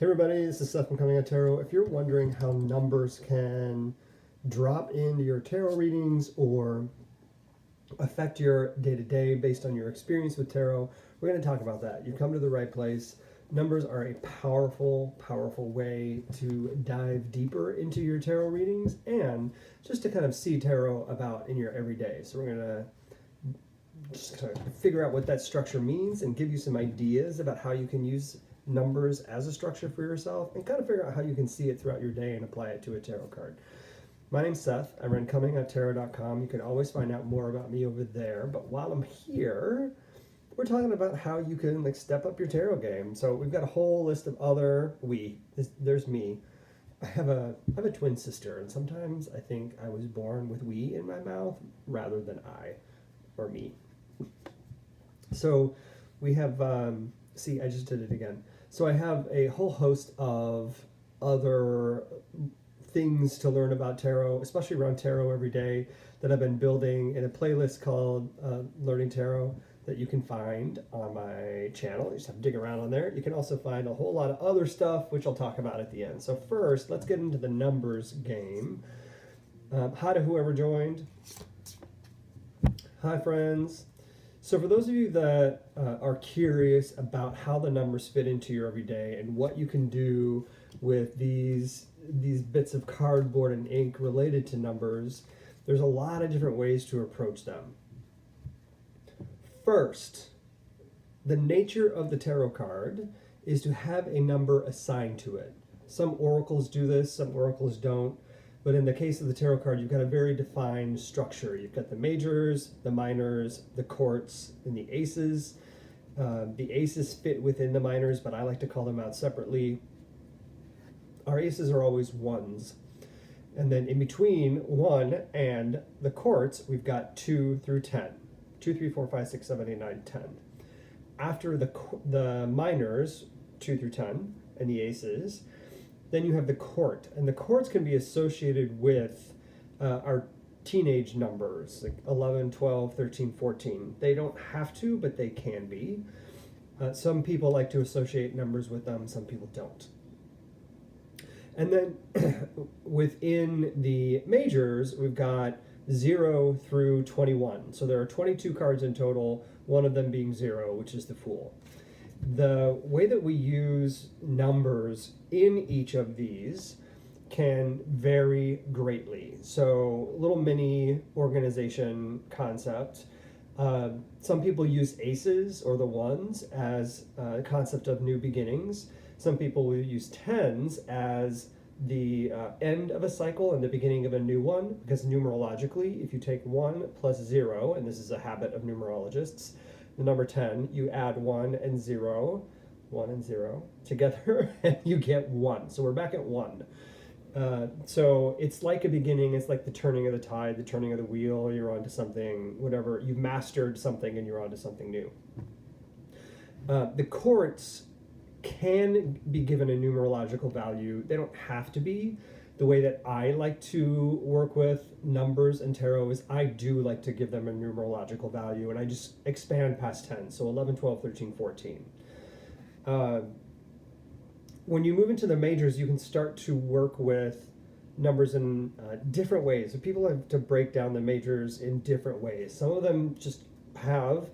Hey everybody, this is Seth from Comingouttarot. If you're wondering how numbers can drop into your tarot readings or affect your day-to-day based on your experience with tarot, we're going to talk about that. You've come to the right place. Numbers are a powerful, powerful way to dive deeper into your tarot readings and just to kind of see tarot about in your everyday. So we're going to just kind of figure out what that structure means and give you some ideas about how you can use numbers as a structure for yourself and kind of figure out how you can see it throughout your day and apply it to a tarot card. My name's Seth. I run Comingouttarot.com. You can always find out more about me over there. But while I'm here, we're talking about how you can step up your tarot game. So we've got a whole list of other there's me. I have a twin sister, and sometimes I think I was born with we in my mouth rather than I or me. So we have see, I just did it again. So I have a whole host of other things to learn about tarot, especially around tarot every day, that I've been building in a playlist called Learning Tarot that you can find on my channel. You just have to dig around on there. You can also find a whole lot of other stuff, which I'll talk about at the end. So first, let's get into the numbers game. Hi to whoever joined. Hi, friends. So for those of you that are curious about how the numbers fit into your everyday and what you can do with these bits of cardboard and ink related to numbers, there's a lot of different ways to approach them. First, the nature of the tarot card is to have a number assigned to it. Some oracles do this, some oracles don't. But in the case of the tarot card, you've got a very defined structure. You've got the majors, the minors, the courts, and the aces. The aces fit within the minors, but I like to call them out separately. Our aces are always ones. And then in between 1 and the courts, we've got 2 through 10. 2, 3, 4, 5, 6, 7, 8, 9, 10. After the minors, 2 through 10, and the aces, then you have the court, and the courts can be associated with our teenage numbers, like 11, 12, 13, 14. They don't have to, but they can be. Some people like to associate numbers with them, some people don't. And then within the majors, we've got 0 through 21. So there are 22 cards in total, one of them being 0, which is the Fool. The way that we use numbers in each of these can vary greatly. So little mini organization concept. Some people use aces or the ones as a concept of new beginnings. Some people will use tens as the end of a cycle and the beginning of a new one, because numerologically, if you take 1 plus 0, and this is a habit of numerologists, the number 10, you add 1 and 0 together, and you get 1. So we're back at 1. So it's like a beginning. It's like the turning of the tide, the turning of the wheel. You're onto something, whatever. You've mastered something, and you're onto something new. The courts can be given a numerological value. They don't have to be. The way that I like to work with numbers and tarot is I do like to give them a numerological value, and I just expand past 10. So 11, 12, 13, 14. When you move into the majors, you can start to work with numbers in different ways. So people have to break down the majors in different ways. Some of them just have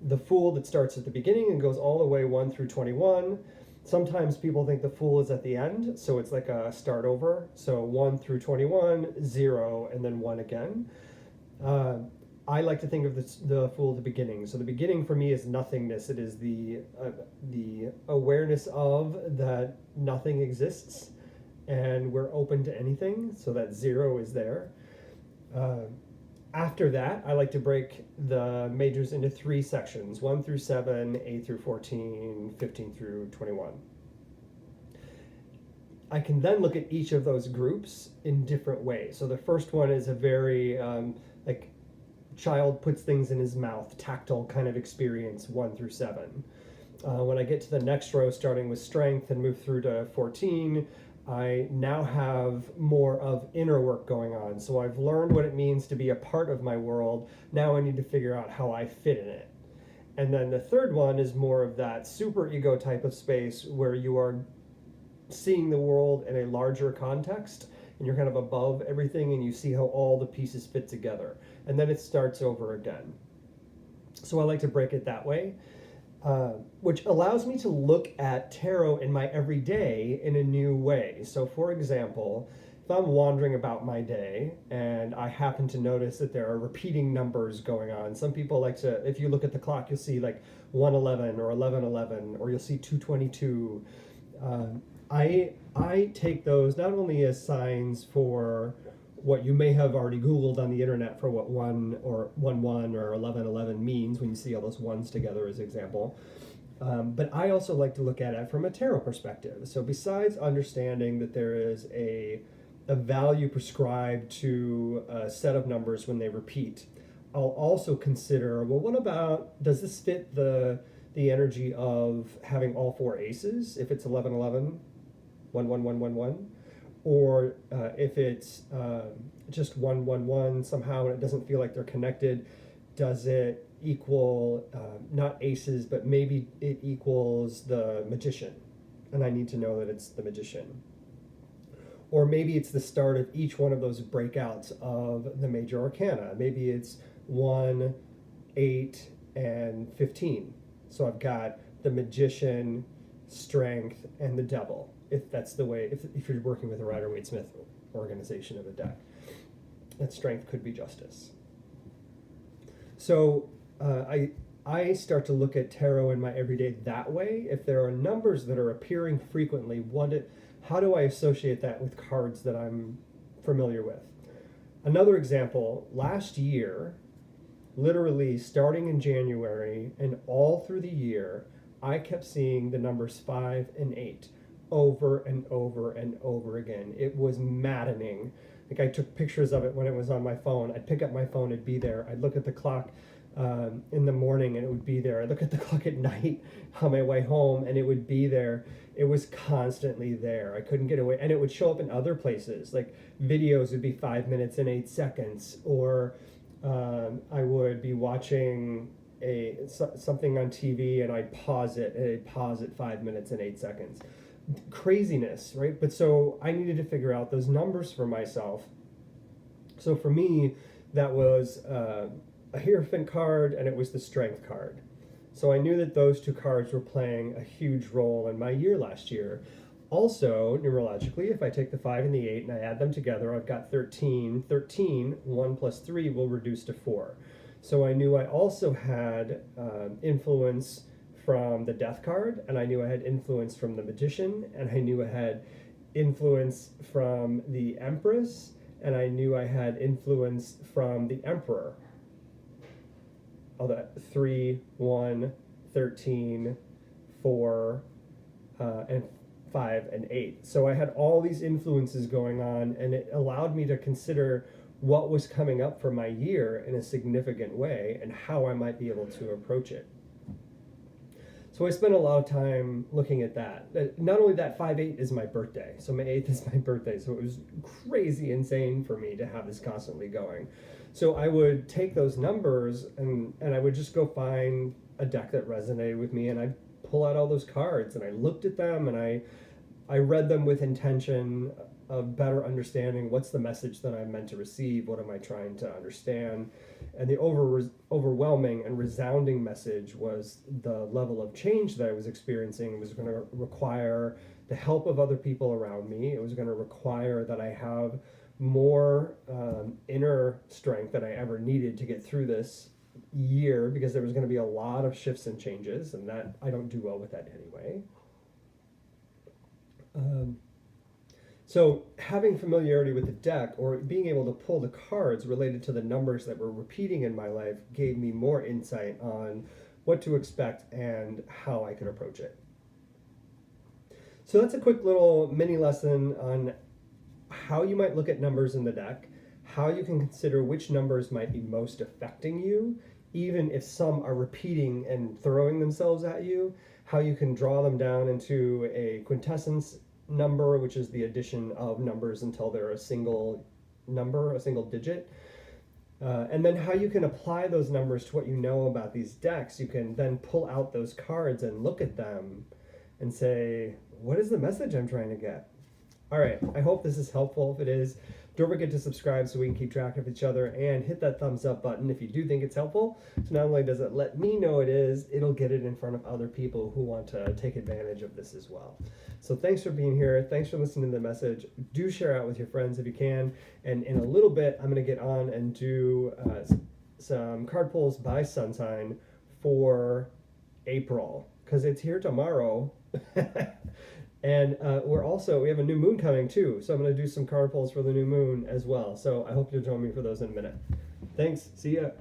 the Fool that starts at the beginning and goes all the way 1 through 21. Sometimes people think the Fool is at the end, so it's like a start over. So 1 through 21, 0, and then 1 again. I like to think of the Fool at the beginning. So the beginning for me is nothingness. It is the awareness of that nothing exists, and we're open to anything. So that 0 is there. After that, I like to break the majors into 3 sections, 1 through 7, 8 through 14, 15 through 21. I can then look at each of those groups in different ways. So the first one is a very, like, child puts things in his mouth, tactile kind of experience, 1 through 7. When I get to the next row, starting with strength and move through to 14, I now have more of inner work going on. So I've learned what it means to be a part of my world. Now I need to figure out how I fit in it. And then the third one is more of that super ego type of space where you are seeing the world in a larger context, and you're kind of above everything and you see how all the pieces fit together. And then it starts over again. So I like to break it that way, which allows me to look at tarot in my everyday in a new way. So, for example, if I'm wandering about my day and I happen to notice that there are repeating numbers going on, some people like to, if you look at the clock, you'll see like 111 or 1111, or you'll see 222. I take those not only as signs for what you may have already Googled on the internet for what 1 or 11 or 1111 means when you see all those ones together as example. But I also like to look at it from a tarot perspective. So besides understanding that there is a value prescribed to a set of numbers when they repeat, I'll also consider, well, what about, does this fit the energy of having all four aces if it's 1111, 11111? Or if it's just 111 somehow and it doesn't feel like they're connected, does it equal not aces, but maybe it equals the magician, and I need to know that it's the magician. Or maybe it's the start of each one of those breakouts of the major arcana. Maybe it's 1, 8, and 15. So I've got the magician, strength, and the devil, if that's the way, if you're working with a Rider-Waite-Smith organization of a deck. That strength could be justice. So I start to look at tarot in my everyday that way. If there are numbers that are appearing frequently, how do I associate that with cards that I'm familiar with? Another example, last year, literally starting in January and all through the year, I kept seeing the numbers 5 and 8 over and over and over again. It was maddening. Like, I took pictures of it when it was on my phone. I'd pick up my phone, it'd be there. I'd look at the clock in the morning and it would be there. I'd look at the clock at night on my way home and it would be there. It was constantly there. I couldn't get away. And it would show up in other places. Like, videos would be 5 minutes and 8 seconds. Or I would be watching something on TV and I'd pause it, and it'd pause at 5 minutes and 8 seconds. Craziness, right? But so I needed to figure out those numbers for myself. So for me, that was a Hierophant card and it was the Strength card. So I knew that those two cards were playing a huge role in my year last year. Also, numerologically, if I take the 5 and the 8 and I add them together, I've got 13. 13, 1 plus 3 will reduce to 4. So I knew I also had influence from the Death card, and I knew I had influence from the Magician, and I knew I had influence from the Empress, and I knew I had influence from the Emperor. All that 3, 1, 13, 4, and 5 and 8. So I had all these influences going on, and it allowed me to consider what was coming up for my year in a significant way and how I might be able to approach it. So I spent a lot of time looking at that. Not only that, 5/8 is my birthday. So May 8th is my birthday. So it was crazy insane for me to have this constantly going. So I would take those numbers and I would just go find a deck that resonated with me, and I'd pull out all those cards and I looked at them and I read them with intention of better understanding what's the message that I'm meant to receive, what am I trying to understand. And the overwhelming and resounding message was the level of change that I was experiencing was going to require the help of other people around me. It was going to require that I have more inner strength than I ever needed to get through this year, because there was going to be a lot of shifts and changes, and that I don't do well with that anyway. So having familiarity with the deck, or being able to pull the cards related to the numbers that were repeating in my life, gave me more insight on what to expect and how I could approach it. So that's a quick little mini lesson on how you might look at numbers in the deck, how you can consider which numbers might be most affecting you, even if some are repeating and throwing themselves at you, how you can draw them down into a quintessence number, which is the addition of numbers until they're a single number, a single digit. And then how you can apply those numbers to what you know about these decks. You can then pull out those cards and look at them and say, what is the message I'm trying to get? All right, I hope this is helpful. If it is, don't forget to subscribe so we can keep track of each other, and hit that thumbs up button if you do think it's helpful. So not only does it let me know it is, it'll get it in front of other people who want to take advantage of this as well. So thanks for being here. Thanks for listening to the message. Do share out with your friends if you can. And in a little bit, I'm going to get on and do some card pulls by sun sign for April, because it's here tomorrow. And we have a new moon coming too, so I'm going to do some card pulls for the new moon as well. So I hope you'll join me for those in a minute. Thanks. See ya.